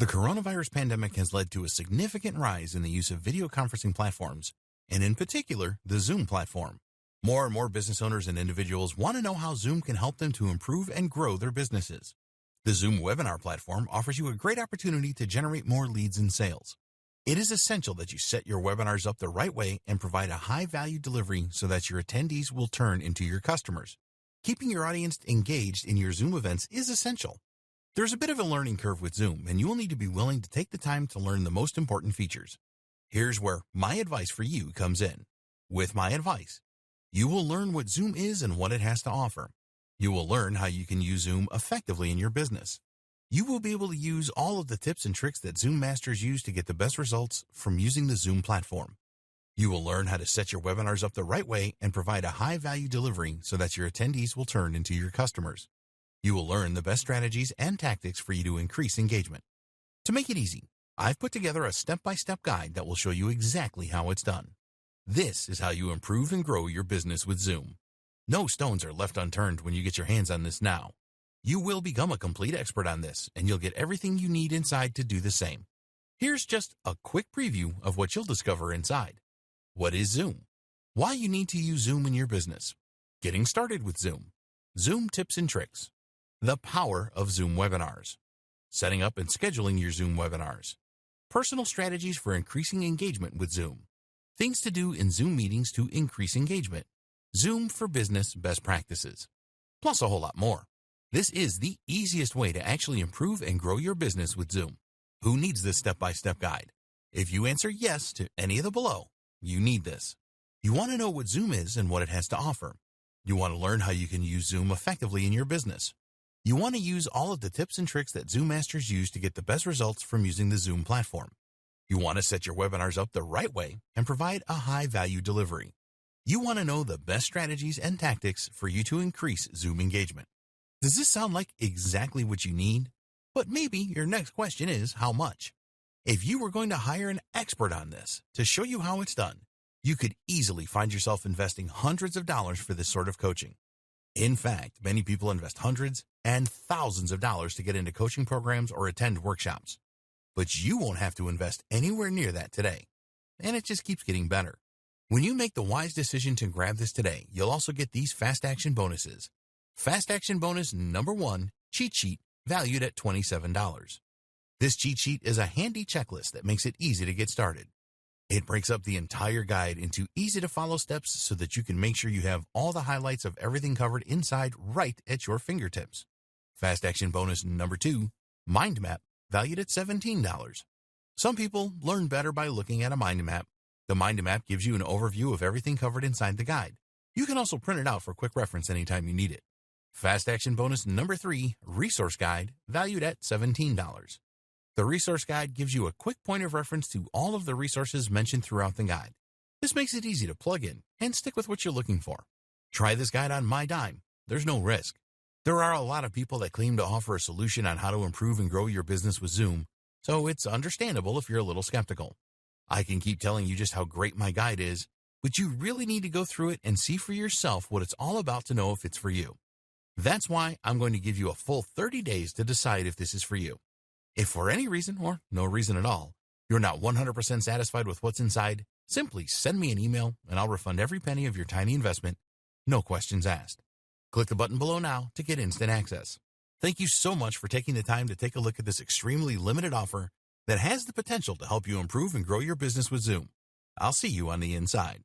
The coronavirus pandemic has led to a significant rise in the use of video conferencing platforms, and in particular, the Zoom platform. More and more business owners and individuals want to know how Zoom can help them to improve and grow their businesses. The Zoom webinar platform offers you a great opportunity to generate more leads and sales. It is essential that you set your webinars up the right way and provide a high-value delivery so that your attendees will turn into your customers. Keeping your audience engaged in your Zoom events is essential. There's a bit of a learning curve with Zoom, and you will need to be willing to take the time to learn the most important features. Here's where my advice for you comes in. With my advice, you will learn what Zoom is and what it has to offer. You will learn how you can use Zoom effectively in your business. You will be able to use all of the tips and tricks that Zoom masters use to get the best results from using the Zoom platform. You will learn how to set your webinars up the right way and provide a high-value delivery so that your attendees will turn into your customers. You will learn the best strategies and tactics for you to increase engagement. To make it easy, I've put together a step-by-step guide that will show you exactly how it's done. This is how you improve and grow your business with Zoom. No stones are left unturned when you get your hands on this now. You will become a complete expert on this, and you'll get everything you need inside to do the same. Here's just a quick preview of what you'll discover inside. What is Zoom? Why you need to use Zoom in your business. Getting started with Zoom. Zoom tips and tricks. The power of Zoom webinars. Setting up and scheduling your Zoom webinars. Personal strategies for increasing engagement with Zoom. Things to do in Zoom meetings to increase engagement. Zoom for business best practices. Plus a whole lot more. This is the easiest way to actually improve and grow your business with Zoom. Who needs this step-by-step guide? If you answer yes to any of the below, you need this. You want to know what Zoom is and what it has to offer. You want to learn how you can use Zoom effectively in your business. You want to use all of the tips and tricks that Zoom masters use to get the best results from using the Zoom platform. You want to set your webinars up the right way and provide a high-value delivery. You want to know the best strategies and tactics for you to increase Zoom engagement. Does this sound like exactly what you need? But maybe your next question is how much? If you were going to hire an expert on this to show you how it's done, you could easily find yourself investing hundreds of dollars for this sort of coaching. In fact, many people invest hundreds and thousands of dollars to get into coaching programs or attend workshops. But you won't have to invest anywhere near that today. And it just keeps getting better. When you make the wise decision to grab this today, you'll also get these fast action bonuses. Fast action bonus number 1, cheat sheet, valued at $27. This cheat sheet is a handy checklist that makes it easy to get started. It breaks up the entire guide into easy-to-follow steps so that you can make sure you have all the highlights of everything covered inside right at your fingertips. Fast action bonus number 2, mind map, valued at $17. Some people learn better by looking at a mind map. The mind map gives you an overview of everything covered inside the guide. You can also print it out for quick reference anytime you need it. Fast action bonus number 3, resource guide, valued at $17. The resource guide gives you a quick point of reference to all of the resources mentioned throughout the guide. This makes it easy to plug in and stick with what you're looking for. Try this guide on my dime. There's no risk. There are a lot of people that claim to offer a solution on how to improve and grow your business with Zoom, so it's understandable if you're a little skeptical. I can keep telling you just how great my guide is, but you really need to go through it and see for yourself what it's all about to know if it's for you. That's why I'm going to give you a full 30 days to decide if this is for you. If for any reason, or no reason at all, you're not 100% satisfied with what's inside, simply send me an email and I'll refund every penny of your tiny investment, no questions asked. Click the button below now to get instant access. Thank you so much for taking the time to take a look at this extremely limited offer that has the potential to help you improve and grow your business with Zoom. I'll see you on the inside.